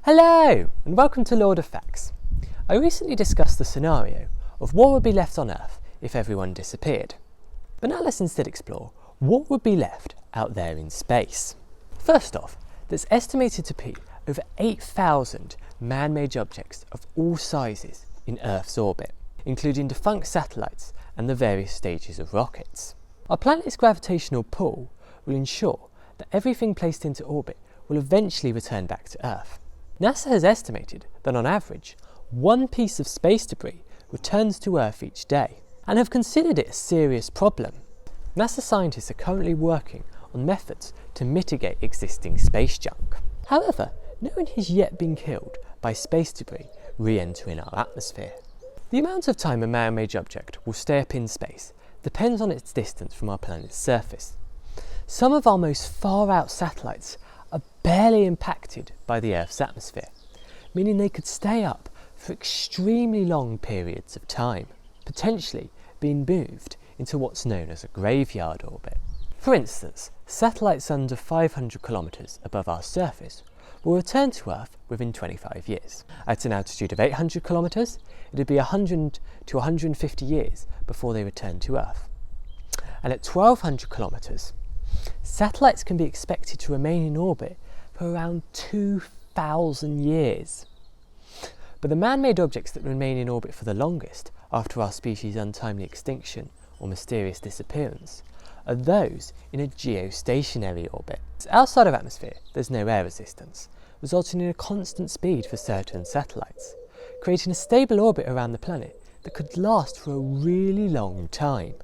Hello, and welcome to Lord of Facts. I recently discussed the scenario of what would be left on Earth if everyone disappeared. But now let's instead explore what would be left out there in space. First off, there's estimated to be over 8,000 man-made objects of all sizes in Earth's orbit, including defunct satellites and the various stages of rockets. Our planet's gravitational pull will ensure that everything placed into orbit will eventually return back to Earth. NASA has estimated that on average, one piece of space debris returns to Earth each day, and have considered it a serious problem. NASA scientists are currently working on methods to mitigate existing space junk. However, no one has yet been killed by space debris re-entering our atmosphere. The amount of time a man-made object will stay up in space depends on its distance from our planet's surface. Some of our most far-out satellites are barely impacted by the Earth's atmosphere, meaning they could stay up for extremely long periods of time, potentially being moved into what's known as a graveyard orbit. For instance, satellites under 500 kilometres above our surface will return to Earth within 25 years. At an altitude of 800 kilometres, it would be 100 to 150 years before they return to Earth. And at 1200 kilometres, satellites can be expected to remain in orbit for around 2,000 years. But the man-made objects that remain in orbit for the longest after our species' untimely extinction or mysterious disappearance are those in a geostationary orbit. Outside of atmosphere, there's no air resistance, resulting in a constant speed for certain satellites, creating a stable orbit around the planet that could last for a really long time.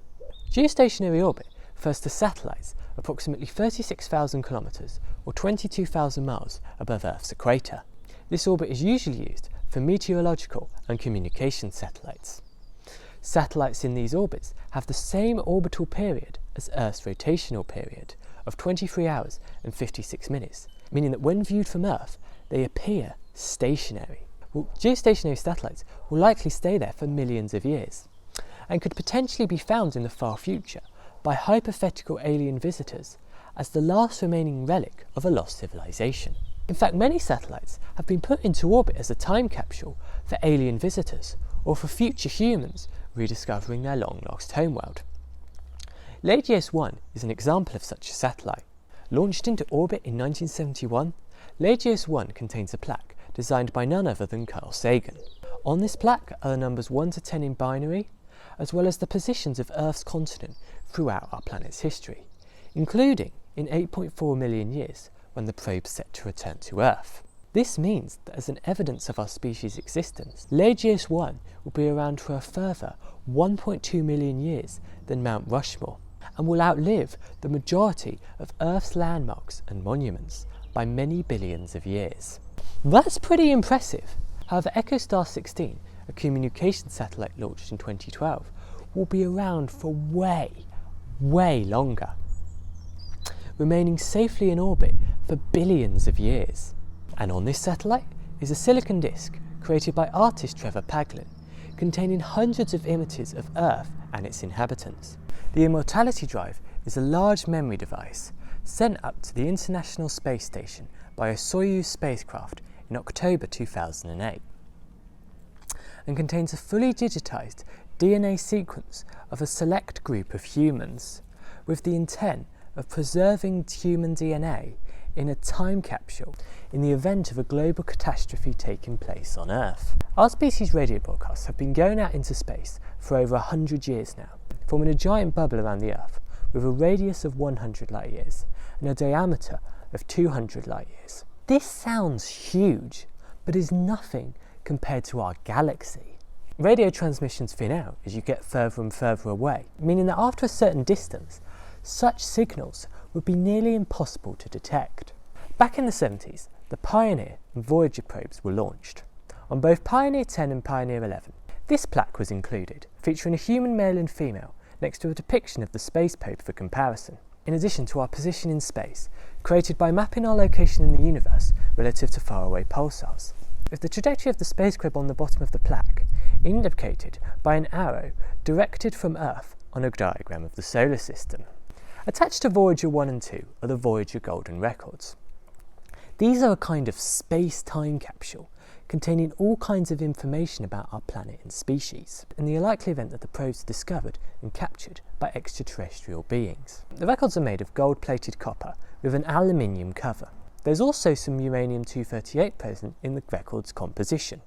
Geostationary orbit refers to satellites approximately 36,000 kilometres or 22,000 miles above Earth's equator. This orbit is usually used for meteorological and communication satellites. Satellites in these orbits have the same orbital period as Earth's rotational period of 23 hours and 56 minutes, meaning that when viewed from Earth, they appear stationary. Geostationary satellites will likely stay there for millions of years, and could potentially be found in the far future by hypothetical alien visitors as the last remaining relic of a lost civilization. In fact, many satellites have been put into orbit as a time capsule for alien visitors or for future humans rediscovering their long-lost homeworld. LAGEOS-1 is an example of such a satellite. Launched into orbit in 1971, LAGEOS-1 contains a plaque designed by none other than Carl Sagan. On this plaque are the numbers 1 to 10 in binary, as well as the positions of Earth's continent throughout our planet's history, including in 8.4 million years when the probe is set to return to Earth. This means that as an evidence of our species' existence, LAGEOS-1 will be around for a further 1.2 million years than Mount Rushmore, and will outlive the majority of Earth's landmarks and monuments by many billions of years. That's pretty impressive. However, EchoStar 16, a communication satellite launched in 2012, will be around for way longer, remaining safely in orbit for billions of years. And on this satellite is a silicon disk created by artist Trevor Paglen, containing hundreds of images of Earth and its inhabitants. The Immortality Drive is a large memory device sent up to the International Space Station by a Soyuz spacecraft in October 2008, and contains a fully digitized DNA sequence of a select group of humans, with the intent of preserving human DNA in a time capsule in the event of a global catastrophe taking place on Earth. Our species' radio broadcasts have been going out into space for over 100 years now, forming a giant bubble around the Earth with a radius of 100 light years and a diameter of 200 light years. This sounds huge, but is nothing compared to our galaxy. Radio transmissions thin out as you get further and further away, meaning that after a certain distance, such signals would be nearly impossible to detect. Back in the 70s, the Pioneer and Voyager probes were launched. On both Pioneer 10 and Pioneer 11, this plaque was included, featuring a human male and female next to a depiction of the space probe for comparison, in addition to our position in space, created by mapping our location in the universe relative to faraway pulsars, with the trajectory of the space probe on the bottom of the plaque indicated by an arrow directed from Earth on a diagram of the solar system. Attached to Voyager 1 and 2 are the Voyager Golden Records. These are a kind of space-time capsule containing all kinds of information about our planet and species, in the unlikely event that the probes are discovered and captured by extraterrestrial beings. The records are made of gold-plated copper with an aluminium cover. There's also some uranium-238 present in the record's composition.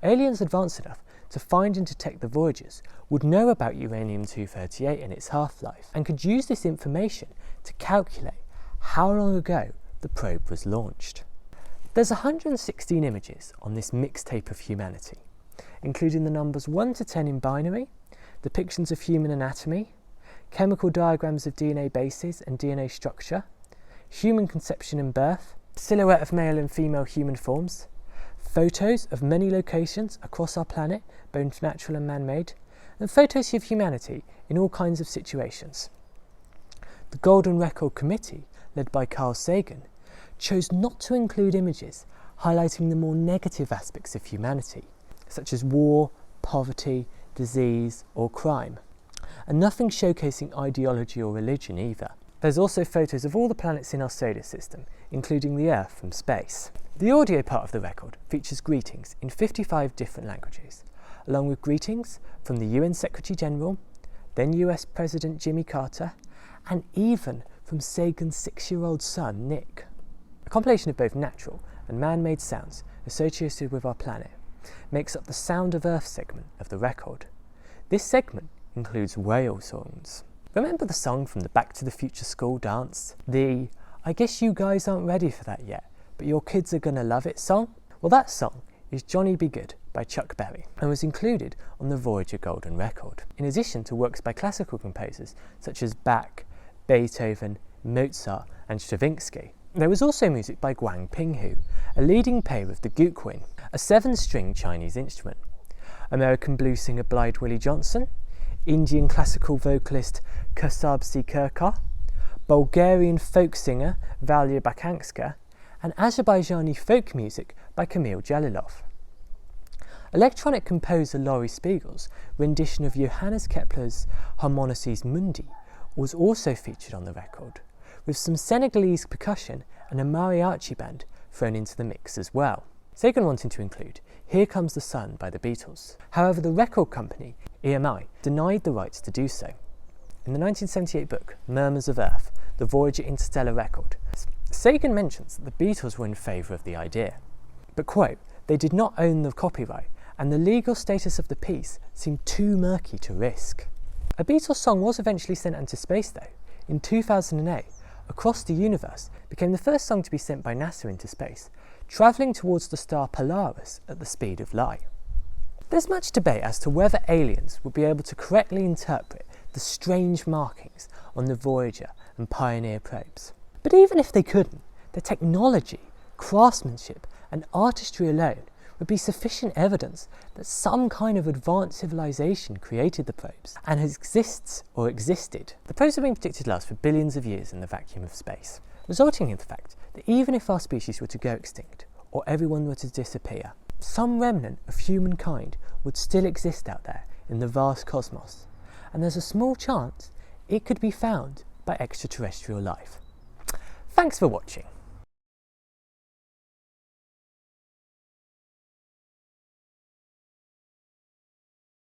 Aliens advanced enough to find and detect the Voyagers would know about uranium-238 and its half-life, and could use this information to calculate how long ago the probe was launched. There's 116 images on this mixtape of humanity, including the numbers 1 to 10 in binary, depictions of human anatomy, chemical diagrams of DNA bases and DNA structure, human conception and birth, silhouette of male and female human forms, photos of many locations across our planet, both natural and man-made, and photos of humanity in all kinds of situations. The Golden Record Committee, led by Carl Sagan, chose not to include images highlighting the more negative aspects of humanity, such as war, poverty, disease, or crime, and nothing showcasing ideology or religion either. There's also photos of all the planets in our solar system, including the Earth from space. The audio part of the record features greetings in 55 different languages, along with greetings from the UN Secretary General, then US President Jimmy Carter, and even from Sagan's 6-year-old son, Nick. A compilation of both natural and man-made sounds associated with our planet makes up the Sound of Earth segment of the record. This segment includes whale songs. Remember the song from the Back to the Future school dance? The "I guess you guys aren't ready for that yet, but your kids are gonna love it" song? Well, that song is Johnny Be Good by Chuck Berry and was included on the Voyager Golden Record, in addition to works by classical composers such as Bach, Beethoven, Mozart and Stravinsky. There was also music by Guang Pinghu, a leading player of the gukwen, a 7-string Chinese instrument, American blues singer Blythe Willie Johnson, Indian classical vocalist Kasabsi Kirkar, Bulgarian folk singer Valia Bakanska, and Azerbaijani folk music by Kamil Jalilov. Electronic composer Laurie Spiegel's rendition of Johannes Kepler's Harmonices Mundi was also featured on the record, with some Senegalese percussion and a mariachi band thrown into the mix as well. Sagan wanted to include Here Comes the Sun by the Beatles. However, the record company, EMI, denied the rights to do so. In the 1978 book, Murmurs of Earth, the Voyager Interstellar Record, Sagan mentions that the Beatles were in favour of the idea. But, quote, they did not own the copyright, and the legal status of the piece seemed too murky to risk. A Beatles song was eventually sent into space though. In 2008, Across the Universe became the first song to be sent by NASA into space, travelling towards the star Polaris at the speed of light. There's much debate as to whether aliens would be able to correctly interpret the strange markings on the Voyager and Pioneer probes. But even if they couldn't, the technology, craftsmanship and artistry alone would be sufficient evidence that some kind of advanced civilization created the probes and exists or existed. The probes have been predicted to last for billions of years in the vacuum of space, resulting in the fact that even if our species were to go extinct or everyone were to disappear, some remnant of humankind would still exist out there in the vast cosmos, and there's a small chance it could be found by extraterrestrial life. Thanks for watching.